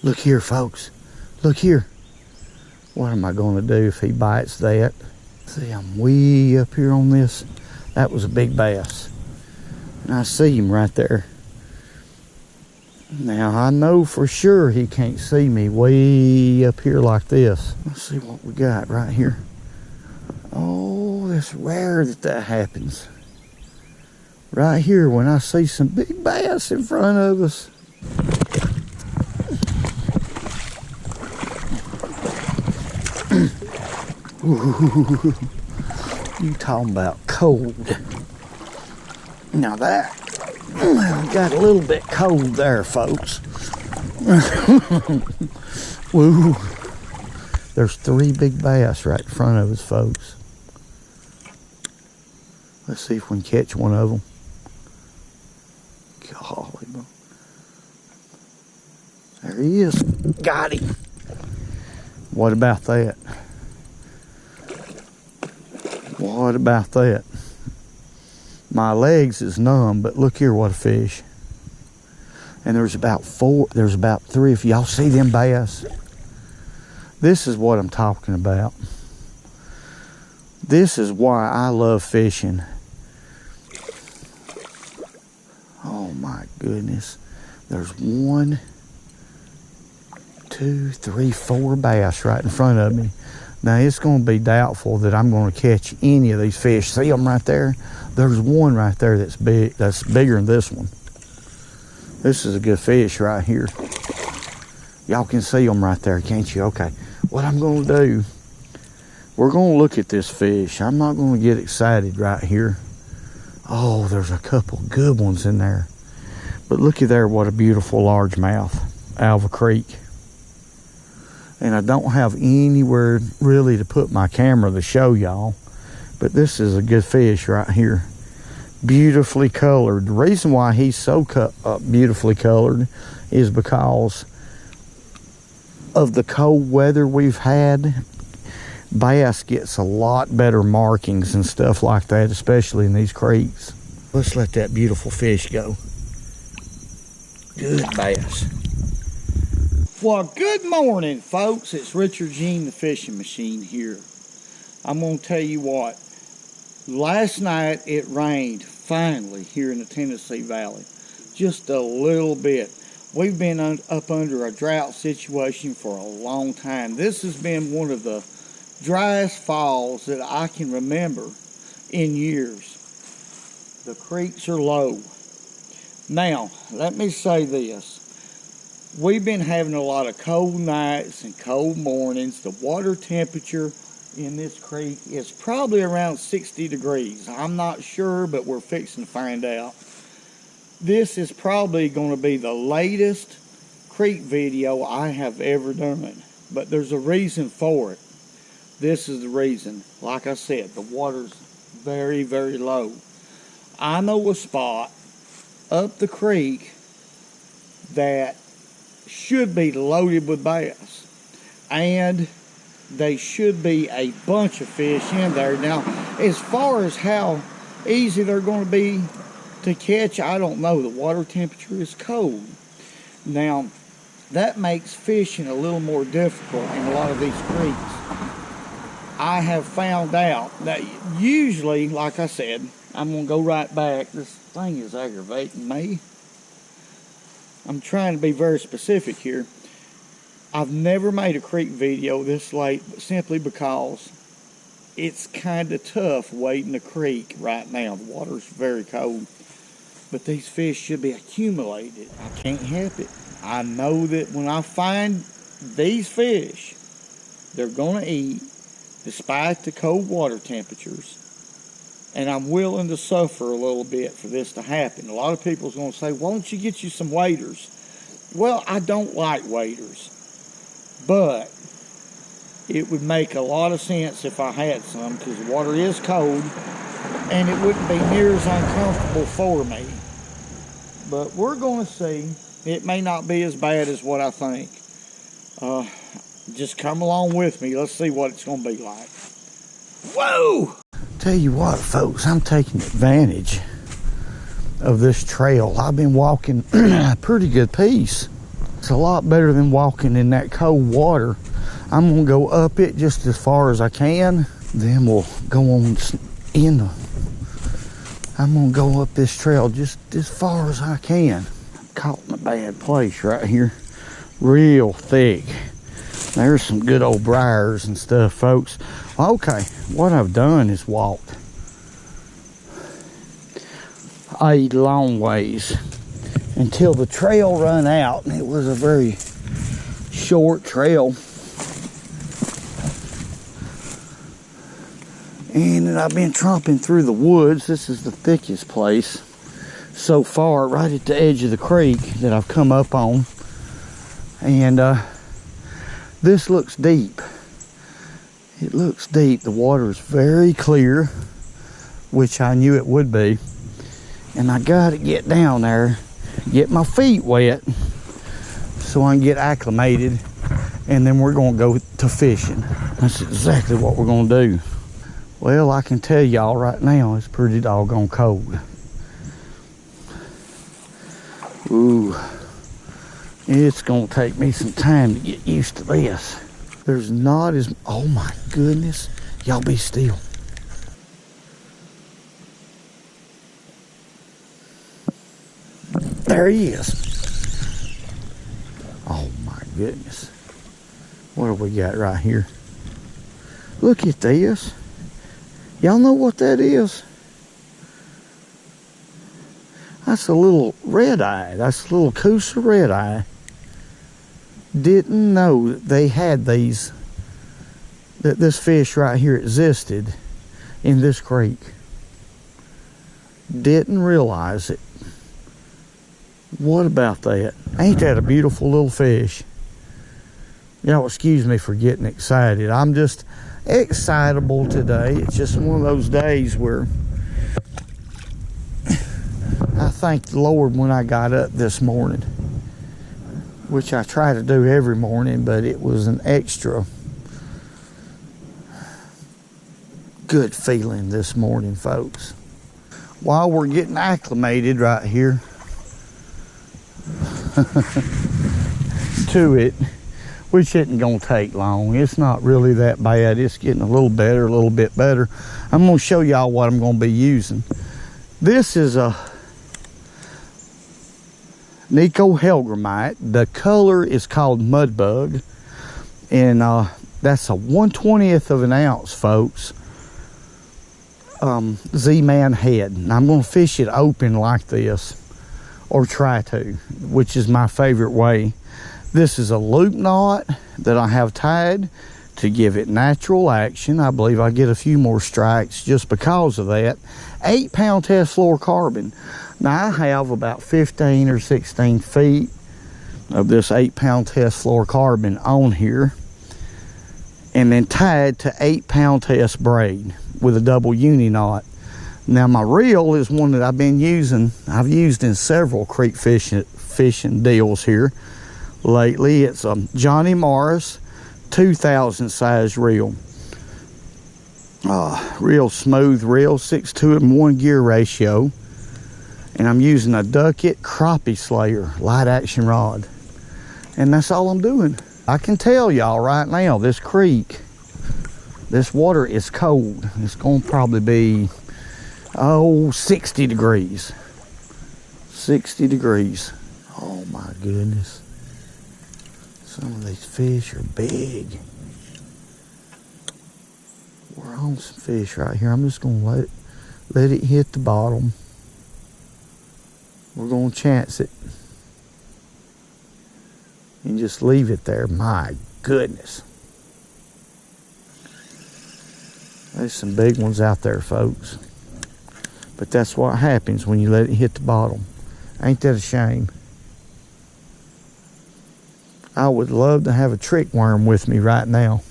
Look here, folks. Look here. What am I going to do if he bites that? See, I'm way up here on this. That was a big bass. And I see him right there. Now, I know for sure he can't see me way up here like this. Let's see what we got right here. Oh, it's rare that happens. Right here when I see some big bass in front of us. Ooh, you talking about cold. Now that got a little bit cold there, folks. Woo. There's 3 big bass right in front of us, folks. Let's see if we can catch one of them. Golly, bro. There he is. Got him. What about that? What about that? My legs is numb, but look here, what a fish. And there's about 3. If y'all see them bass, this is what I'm talking about. This is why I love fishing. Oh my goodness. There's 1, 2, 3, 4 bass right in front of me. Now it's going to be doubtful that I'm going to catch any of these fish. See them right there? There's one right there that's big, that's bigger than this one. This is a good fish right here. Y'all can see them right there, can't you? Okay, what I'm going to do, we're going to look at this fish. I'm not going to get excited right here. Oh, there's a couple good ones in there. But looky there, what a beautiful largemouth out of a creek. And I don't have anywhere really to put my camera to show y'all, but this is a good fish right here. Beautifully colored. The reason why he's so beautifully colored is because of the cold weather we've had. Bass gets a lot better markings and stuff like that, especially in these creeks. Let's let that beautiful fish go. Good bass. Well, good morning, folks. It's Richard Gene, the fishing machine here. I'm going to tell you what. Last night it rained, finally, here in the Tennessee Valley. Just a little bit. We've been up under a drought situation for a long time. This has been one of the driest falls that I can remember in years. The creeks are low. Now, let me say this. We've been having a lot of cold nights and cold mornings. The water temperature in this creek is probably around 60 degrees. I'm not sure, but we're fixing to find out. This is probably going to be the latest creek video I have ever done, but there's a reason for it. This is the reason. Like I said, the water's very, very low. I know a spot up the creek that should be loaded with bass, and they should be a bunch of fish in there. Now, as far as how easy they're going to be to catch, I don't know. The water temperature is cold. Now, that makes fishing a little more difficult in a lot of these creeks. I have found out that usually, like I said, I'm going to go right back. This thing is aggravating me. I'm trying to be very specific here. I've never made a creek video this late, simply because it's kind of tough wading the creek right now. The water's very cold. But these fish should be accumulated. I can't help it. I know that when I find these fish, they're going to eat despite the cold water temperatures. And I'm willing to suffer a little bit for this to happen. A lot of people's going to say, why don't you get you some waders? Well, I don't like waders. But it would make a lot of sense if I had some, because the water is cold and it wouldn't be near as uncomfortable for me. But we're going to see. It may not be as bad as what I think. Just come along with me. Let's see what it's going to be like. Whoa! Tell you what, folks, I'm taking advantage of this trail. I've been walking a pretty good piece It's a lot better than walking in that cold water. I'm gonna go up it just as far as I can. Then we'll go on in the, I'm gonna go up this trail just as far as I can. I'm caught in a bad place right here. Real thick. There's some good old briars and stuff, folks. Okay, what I've done is walked a long ways until the trail run out, and it was a very short trail. And then I've been tromping through the woods. This is the thickest place so far, right at the edge of the creek that I've come up on. And this looks deep. It looks deep. The water is very clear, which I knew it would be. And I gotta get down there, get my feet wet so I can get acclimated, and then we're gonna go to fishing. That's exactly what we're gonna do. Well, I can tell y'all right now, it's pretty doggone cold. Ooh, it's gonna take me some time to get used to this. There's not as, oh my goodness, y'all be still. There he is. Oh my goodness. What have we got right here? Look at this. Y'all know what that is? That's a little red eye. That's a little Coosa red eye. Didn't know that they had these, that this fish right here existed in this creek. Didn't realize it. What about that? Ain't that a beautiful little fish? Y'all excuse me for getting excited. I'm just excitable today. It's just one of those days where I thanked the Lord when I got up this morning, which I try to do every morning, but it was an extra good feeling this morning, folks. While we're getting acclimated right here to it, which isn't gonna take long. It's not really that bad. It's getting a little better, a little bit better. I'm gonna show y'all what I'm gonna be using. This is a Nico Helgramite. The color is called Mudbug, and that's a 1/20th of an ounce, folks. Z-Man head. And I'm gonna fish it open like this, or try to, which is my favorite way. This is a loop knot that I have tied to give it natural action. I believe I get a few more strikes just because of that. 8-pound test fluorocarbon. Now I have about 15 or 16 feet of this 8-pound test fluorocarbon on here, and then tied to 8-pound test braid with a double uni knot. Now my reel is one that I've been using. I've used in several creek fishing deals here lately. It's a Johnny Morris 2000 size reel. Real smooth reel, 6-to-1 gear ratio. And I'm using a Duckett Crappie Slayer light action rod. And that's all I'm doing. I can tell y'all right now, this creek, this water is cold. It's gonna probably be, 60 degrees. 60 degrees. Oh my goodness. Some of these fish are big. We're on some fish right here. I'm just gonna let it hit the bottom. We're gonna chance it and just leave it there. My goodness. There's some big ones out there, folks. But that's what happens when you let it hit the bottom. Ain't that a shame? I would love to have a trick worm with me right now.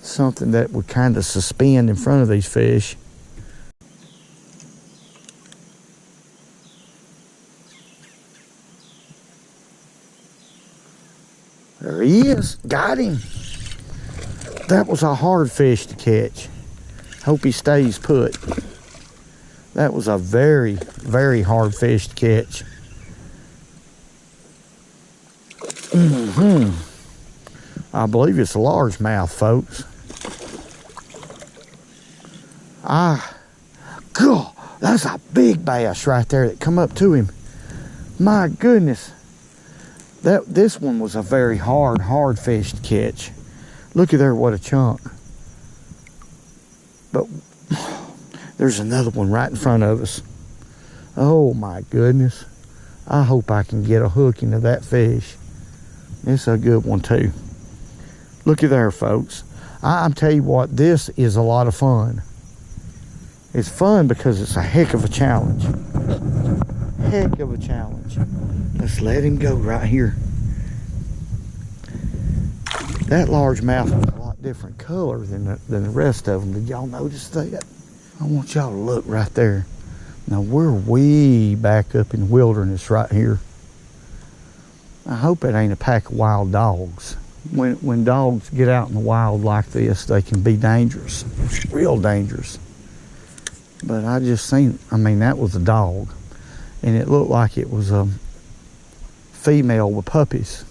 Something that would kind of suspend in front of these fish. There he is. Got him. That was a hard fish to catch. Hope he stays put. That was a very, very hard fish to catch. I believe it's a largemouth, folks. God, that's a big bass right there that come up to him. My goodness. This one was a very hard fish to catch. Look at there, what a chunk. But there's another one right in front of us. Oh my goodness. I hope I can get a hook into that fish. It's a good one too. Look at there, folks. I'm telling you what, this is a lot of fun. It's fun because it's a heck of a challenge. Heck of a challenge. Let's let him go right here. That largemouth was a lot different color than the rest of them. Did y'all notice that? I want y'all to look right there. Now we're way back up in the wilderness right here. I hope it ain't a pack of wild dogs. When dogs get out in the wild like this, they can be dangerous, real dangerous. But I just seen, that was a dog, and it looked like it was a female with puppies.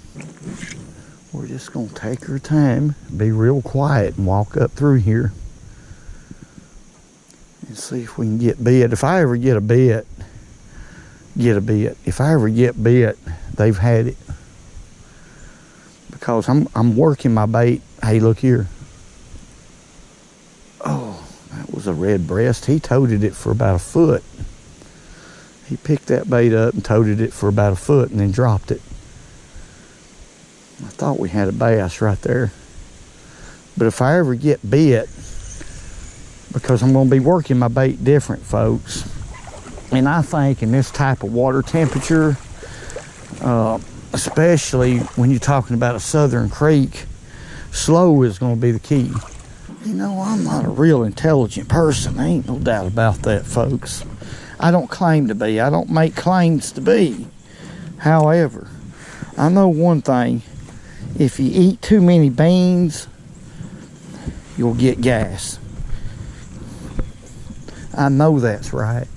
We're just gonna take our time, be real quiet, and walk up through here and see if we can get bit. If I ever get a bit, If I ever get bit, they've had it. Because I'm working my bait. Hey, look here. Oh, that was a red breast. He toted it for about a foot. He picked that bait up and toted it for about a foot and then dropped it. I thought we had a bass right there. But if I ever get bit, because I'm going to be working my bait different, folks, and I think in this type of water temperature, especially when you're talking about a southern creek, slow is going to be the key. You know, I'm not a real intelligent person. Ain't no doubt about that, folks. I don't claim to be. I don't make claims to be. However, I know one thing. If you eat too many beans, you'll get gas. I know that's right.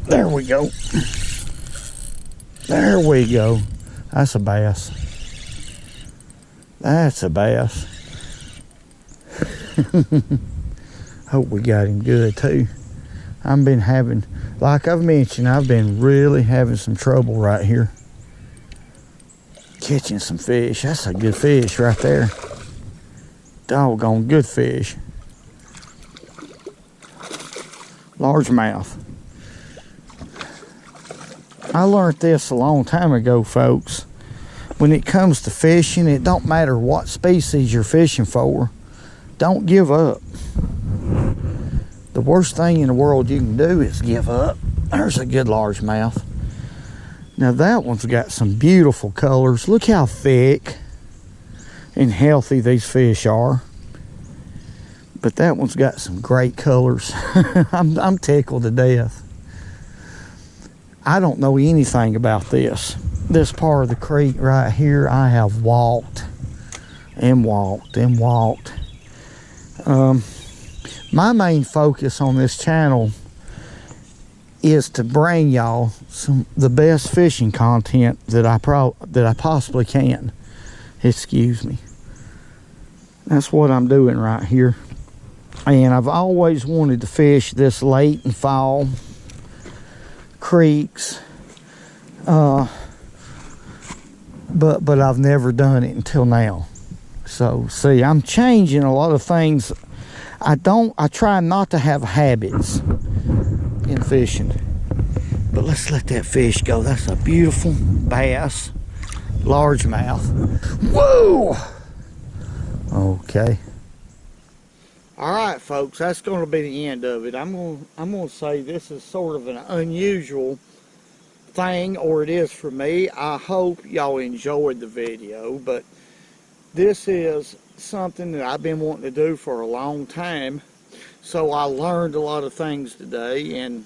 There we go. There we go. That's a bass. That's a bass. Hope we got him good too. I've been having, like I've mentioned, I've been really having some trouble right here catching some fish. That's a good fish right there. Doggone good fish. Largemouth. I learned this a long time ago, folks. When it comes to fishing, it don't matter what species you're fishing for. Don't give up. The worst thing in the world you can do is give up. There's a good largemouth. Now that one's got some beautiful colors. Look how thick and healthy these fish are. But that one's got some great colors. I'm tickled to death. I don't know anything about this. This part of the creek right here, I have walked and walked and walked. My main focus on this channel is to bring y'all the best fishing content that I possibly can. Excuse me. That's what I'm doing right here. And I've always wanted to fish this late in fall creeks, but I've never done it until now. So see, I'm changing a lot of things. I try not to have habits in fishing. But let's let that fish go. That's a beautiful bass, largemouth. Whoa! Okay. All right, folks, that's going to be the end of it. I'm going to say this is sort of an unusual thing, or it is for me. I hope y'all enjoyed the video, but this is something that I've been wanting to do for a long time. So I learned a lot of things today, and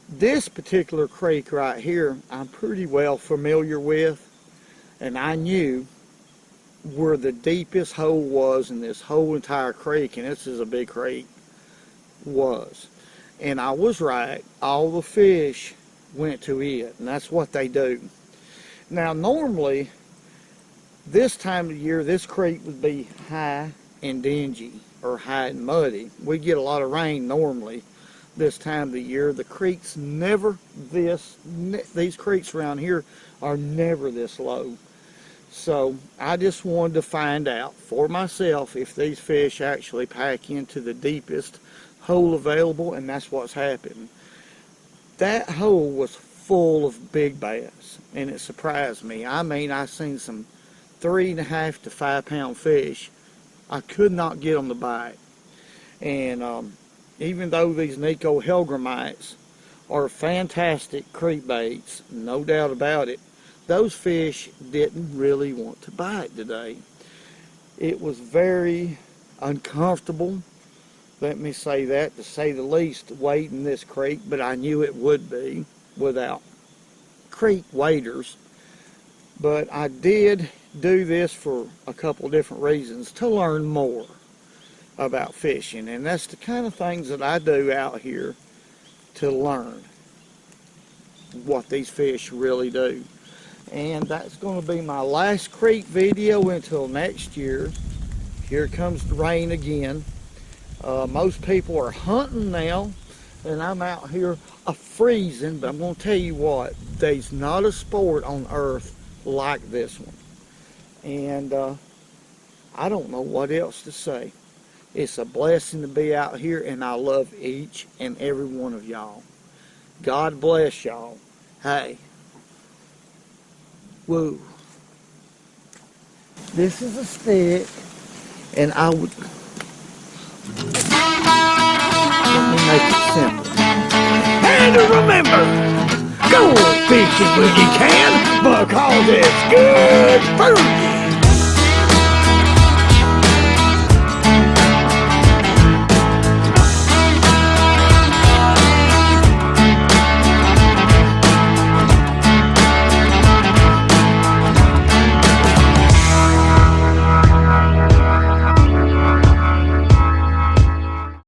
this particular creek right here, I'm pretty well familiar with. and I knew where the deepest hole was in this whole entire creek, and this is a big creek, was. And I was right. All the fish went to it, and that's what they do. Now, normally, this time of year, this creek would be high and dingy, or high and muddy. We get a lot of rain normally this time of the year. The creeks never these creeks around here are never this low. So I just wanted to find out for myself if these fish actually pack into the deepest hole available, and that's what's happened. That hole was full of big bass, and it surprised me. I mean, I seen some 3.5 to 5 pound fish. I could not get them to bite. And even though these Nico Helgramites are fantastic creek baits, no doubt about it, those fish didn't really want to bite today. It was very uncomfortable, let me say that, to say the least, wading this creek, but I knew it would be without creek waders. But I did do this for a couple different reasons, to learn more about fishing, and that's the kind of things that I do out here, to learn what these fish really do. And that's going to be my last creek video until next year. Here comes the rain again. Most people are hunting now, and I'm out here freezing, but I'm going to tell you what, there's not a sport on earth like this one. And I don't know what else to say. It's a blessing to be out here, and I love each and every one of y'all. God bless y'all. Hey. Woo. This is a stick, and I would... Let me make it simple. And remember, go fishing when you can, because it's good for you.